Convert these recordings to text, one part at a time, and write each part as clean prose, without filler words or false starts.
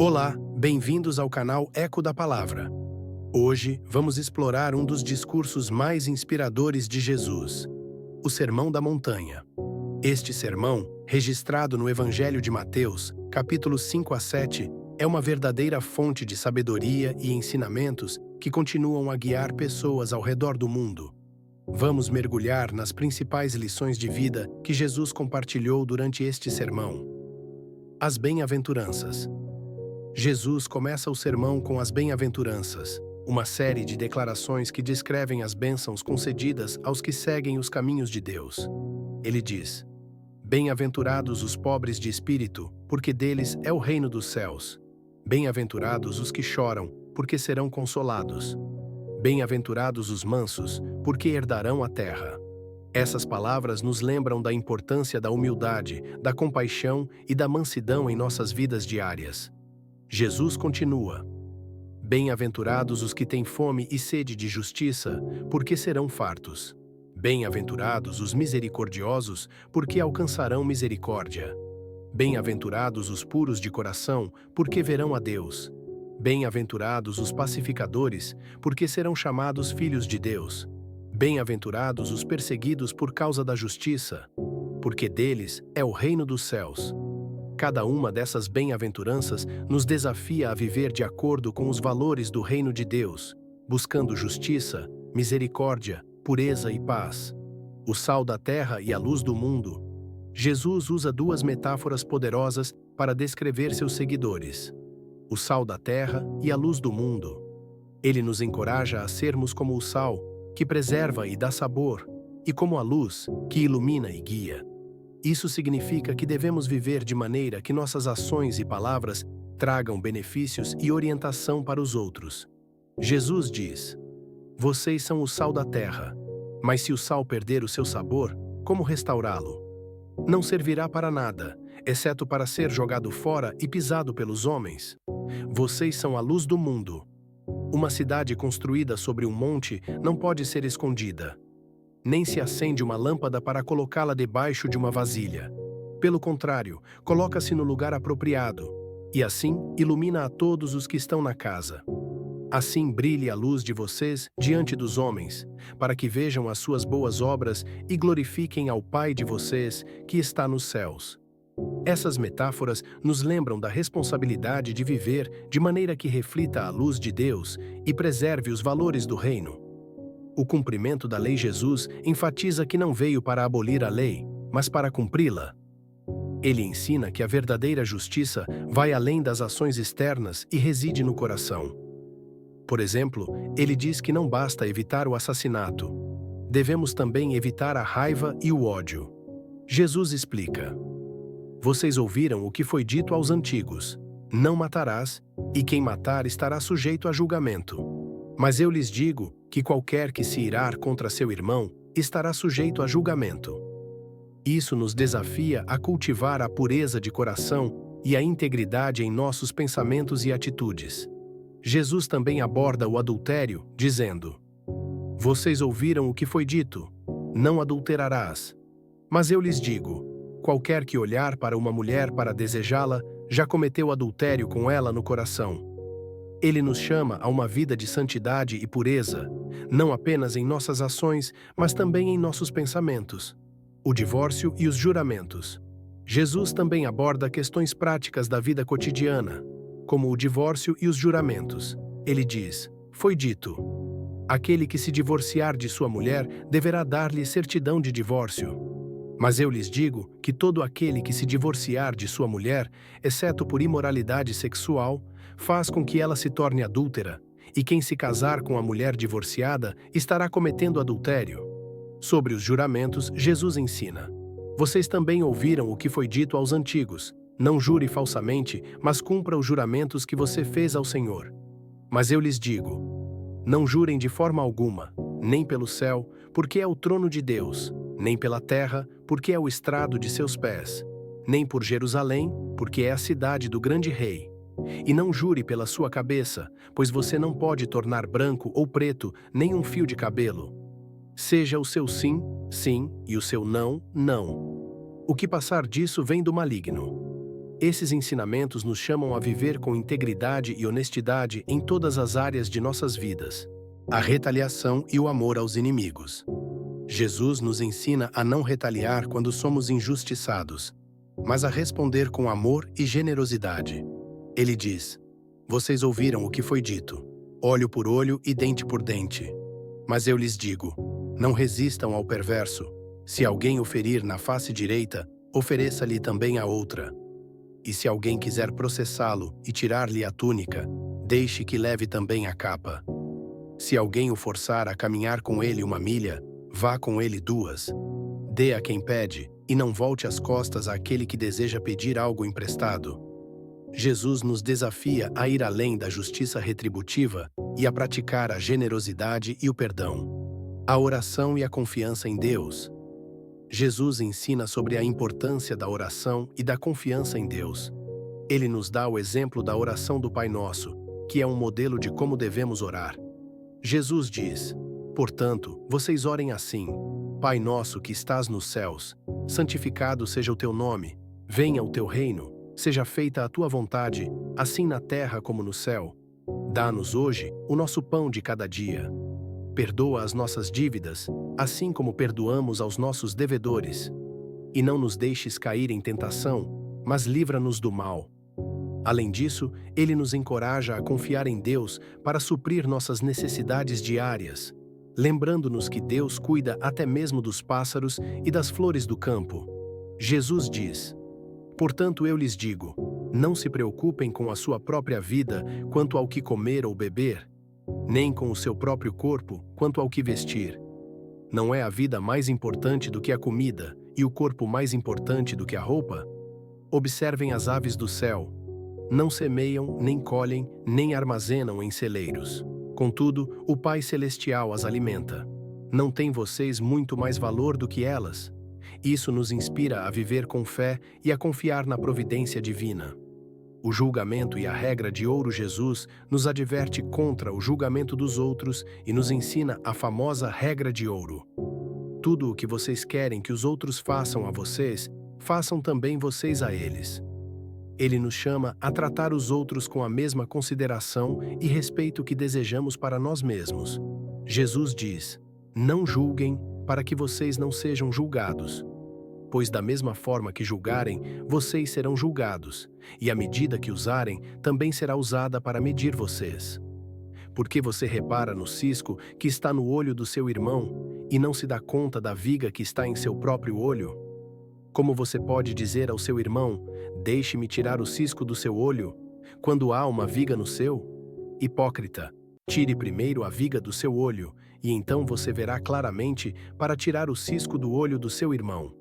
Olá, bem-vindos ao canal Eco da Palavra. Hoje vamos explorar um dos discursos mais inspiradores de Jesus, o Sermão da Montanha. Este sermão, registrado no Evangelho de Mateus, capítulos 5 a 7, é uma verdadeira fonte de sabedoria e ensinamentos que continuam a guiar pessoas ao redor do mundo. Vamos mergulhar nas principais lições de vida que Jesus compartilhou durante este sermão. As bem-aventuranças. Jesus começa o sermão com as bem-aventuranças, uma série de declarações que descrevem as bênçãos concedidas aos que seguem os caminhos de Deus. Ele diz: Bem-aventurados os pobres de espírito, porque deles é o reino dos céus. Bem-aventurados os que choram, porque serão consolados. Bem-aventurados os mansos, porque herdarão a terra. Essas palavras nos lembram da importância da humildade, da compaixão e da mansidão em nossas vidas diárias. Jesus continua: Bem-aventurados os que têm fome e sede de justiça, porque serão fartos. Bem-aventurados os misericordiosos, porque alcançarão misericórdia. Bem-aventurados os puros de coração, porque verão a Deus. Bem-aventurados os pacificadores, porque serão chamados filhos de Deus. Bem-aventurados os perseguidos por causa da justiça, porque deles é o reino dos céus. Cada uma dessas bem-aventuranças nos desafia a viver de acordo com os valores do reino de Deus, buscando justiça, misericórdia, pureza e paz. O sal da terra e a luz do mundo. Jesus usa duas metáforas poderosas para descrever seus seguidores: o sal da terra e a luz do mundo. Ele nos encoraja a sermos como o sal, que preserva e dá sabor, e como a luz, que ilumina e guia. Isso significa que devemos viver de maneira que nossas ações e palavras tragam benefícios e orientação para os outros. Jesus diz: Vocês são o sal da terra, mas se o sal perder o seu sabor, como restaurá-lo? Não servirá para nada, exceto para ser jogado fora e pisado pelos homens. Vocês são a luz do mundo. Uma cidade construída sobre um monte não pode ser escondida. Nem se acende uma lâmpada para colocá-la debaixo de uma vasilha. Pelo contrário, coloca-se no lugar apropriado, e assim ilumina a todos os que estão na casa. Assim brilhe a luz de vocês diante dos homens, para que vejam as suas boas obras e glorifiquem ao Pai de vocês, que está nos céus. Essas metáforas nos lembram da responsabilidade de viver de maneira que reflita a luz de Deus e preserve os valores do reino. O cumprimento da lei. Jesus enfatiza que não veio para abolir a lei, mas para cumpri-la. Ele ensina que a verdadeira justiça vai além das ações externas e reside no coração. Por exemplo, ele diz que não basta evitar o assassinato. Devemos também evitar a raiva e o ódio. Jesus explica: Vocês ouviram o que foi dito aos antigos: Não matarás, e quem matar estará sujeito a julgamento. Mas eu lhes digo que qualquer que se irar contra seu irmão estará sujeito a julgamento. Isso nos desafia a cultivar a pureza de coração e a integridade em nossos pensamentos e atitudes. Jesus também aborda o adultério, dizendo: Vocês ouviram o que foi dito: Não adulterarás. Mas eu lhes digo: qualquer que olhar para uma mulher para desejá-la, já cometeu adultério com ela no coração. Ele nos chama a uma vida de santidade e pureza, não apenas em nossas ações, mas também em nossos pensamentos. O divórcio e os juramentos. Jesus também aborda questões práticas da vida cotidiana, como o divórcio e os juramentos. Ele diz: Foi dito: Aquele que se divorciar de sua mulher deverá dar-lhe certidão de divórcio. Mas eu lhes digo que todo aquele que se divorciar de sua mulher, exceto por imoralidade sexual, faz com que ela se torne adúltera, e quem se casar com a mulher divorciada estará cometendo adultério. Sobre os juramentos, Jesus ensina: Vocês também ouviram o que foi dito aos antigos: Não jure falsamente, mas cumpra os juramentos que você fez ao Senhor. Mas eu lhes digo: Não jurem de forma alguma, nem pelo céu, porque é o trono de Deus, nem pela terra, porque é o estrado de seus pés, nem por Jerusalém, porque é a cidade do grande rei. E não jure pela sua cabeça, pois você não pode tornar branco ou preto nem um fio de cabelo. Seja o seu sim, sim, e o seu não, não. O que passar disso vem do maligno. Esses ensinamentos nos chamam a viver com integridade e honestidade em todas as áreas de nossas vidas. A retaliação e o amor aos inimigos. Jesus nos ensina a não retaliar quando somos injustiçados, mas a responder com amor e generosidade. Ele diz: "Vocês ouviram o que foi dito, olho por olho e dente por dente. Mas eu lhes digo, não resistam ao perverso. Se alguém o ferir na face direita, ofereça-lhe também a outra. E se alguém quiser processá-lo e tirar-lhe a túnica, deixe que leve também a capa. Se alguém o forçar a caminhar com ele 1 milha, vá com ele 2. Dê a quem pede, e não volte as costas àquele que deseja pedir algo emprestado." Jesus nos desafia a ir além da justiça retributiva e a praticar a generosidade e o perdão. A oração e a confiança em Deus. Jesus ensina sobre a importância da oração e da confiança em Deus. Ele nos dá o exemplo da oração do Pai Nosso, que é um modelo de como devemos orar. Jesus diz: "Portanto, vocês orem assim: Pai nosso que estás nos céus, santificado seja o teu nome, venha o teu reino, seja feita a tua vontade, assim na terra como no céu. Dá-nos hoje o nosso pão de cada dia. Perdoa as nossas dívidas, assim como perdoamos aos nossos devedores. E não nos deixes cair em tentação, mas livra-nos do mal." Além disso, ele nos encoraja a confiar em Deus para suprir nossas necessidades diárias, lembrando-nos que Deus cuida até mesmo dos pássaros e das flores do campo. Jesus diz: "Portanto eu lhes digo, não se preocupem com a sua própria vida quanto ao que comer ou beber, nem com o seu próprio corpo quanto ao que vestir. Não é a vida mais importante do que a comida, e o corpo mais importante do que a roupa? Observem as aves do céu. Não semeiam, nem colhem, nem armazenam em celeiros. Contudo, o Pai Celestial as alimenta. Não têm vocês muito mais valor do que elas? Isso nos inspira a viver com fé e a confiar na providência divina. O julgamento e a regra de ouro. Jesus nos adverte contra o julgamento dos outros e nos ensina a famosa regra de ouro. Tudo o que vocês querem que os outros façam a vocês, façam também vocês a eles. Ele nos chama a tratar os outros com a mesma consideração e respeito que desejamos para nós mesmos. Jesus diz: "Não julguem, para que vocês não sejam julgados. Pois da mesma forma que julgarem, vocês serão julgados, e a medida que usarem também será usada para medir vocês. Porque você repara no cisco que está no olho do seu irmão, e não se dá conta da viga que está em seu próprio olho? Como você pode dizer ao seu irmão: deixe-me tirar o cisco do seu olho, quando há uma viga no seu? Hipócrita, tire primeiro a viga do seu olho, e então você verá claramente para tirar o cisco do olho do seu irmão."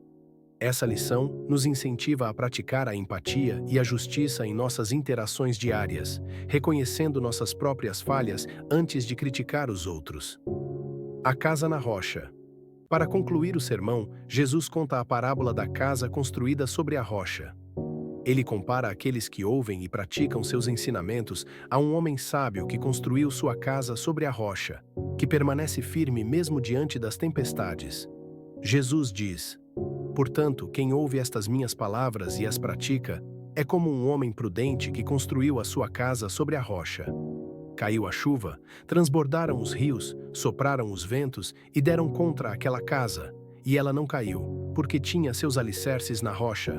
Essa lição nos incentiva a praticar a empatia e a justiça em nossas interações diárias, reconhecendo nossas próprias falhas antes de criticar os outros. A casa na rocha. Para concluir o sermão, Jesus conta a parábola da casa construída sobre a rocha. Ele compara aqueles que ouvem e praticam seus ensinamentos a um homem sábio que construiu sua casa sobre a rocha, que permanece firme mesmo diante das tempestades. Jesus diz: "Portanto, quem ouve estas minhas palavras e as pratica, é como um homem prudente que construiu a sua casa sobre a rocha. Caiu a chuva, transbordaram os rios, sopraram os ventos e deram contra aquela casa, e ela não caiu, porque tinha seus alicerces na rocha.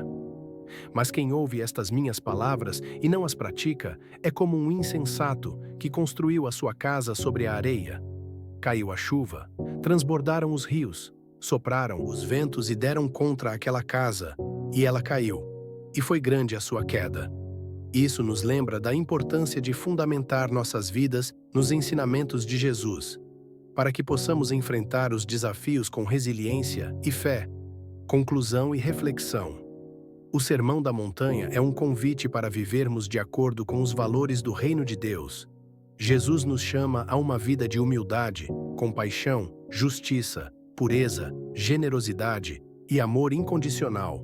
Mas quem ouve estas minhas palavras e não as pratica, é como um insensato que construiu a sua casa sobre a areia. Caiu a chuva, transbordaram os rios, sopraram os ventos e deram contra aquela casa, e ela caiu, e foi grande a sua queda." Isso nos lembra da importância de fundamentar nossas vidas nos ensinamentos de Jesus, para que possamos enfrentar os desafios com resiliência e fé. Conclusão e reflexão. O Sermão da Montanha é um convite para vivermos de acordo com os valores do Reino de Deus. Jesus nos chama a uma vida de humildade, compaixão, justiça, pureza, generosidade e amor incondicional.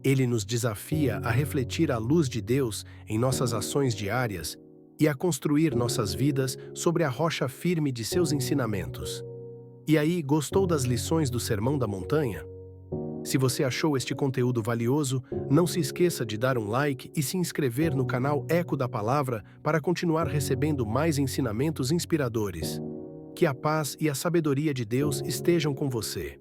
Ele nos desafia a refletir a luz de Deus em nossas ações diárias e a construir nossas vidas sobre a rocha firme de seus ensinamentos. E aí, gostou das lições do Sermão da Montanha? Se você achou este conteúdo valioso, não se esqueça de dar um like e se inscrever no canal Eco da Palavra para continuar recebendo mais ensinamentos inspiradores. Que a paz e a sabedoria de Deus estejam com você.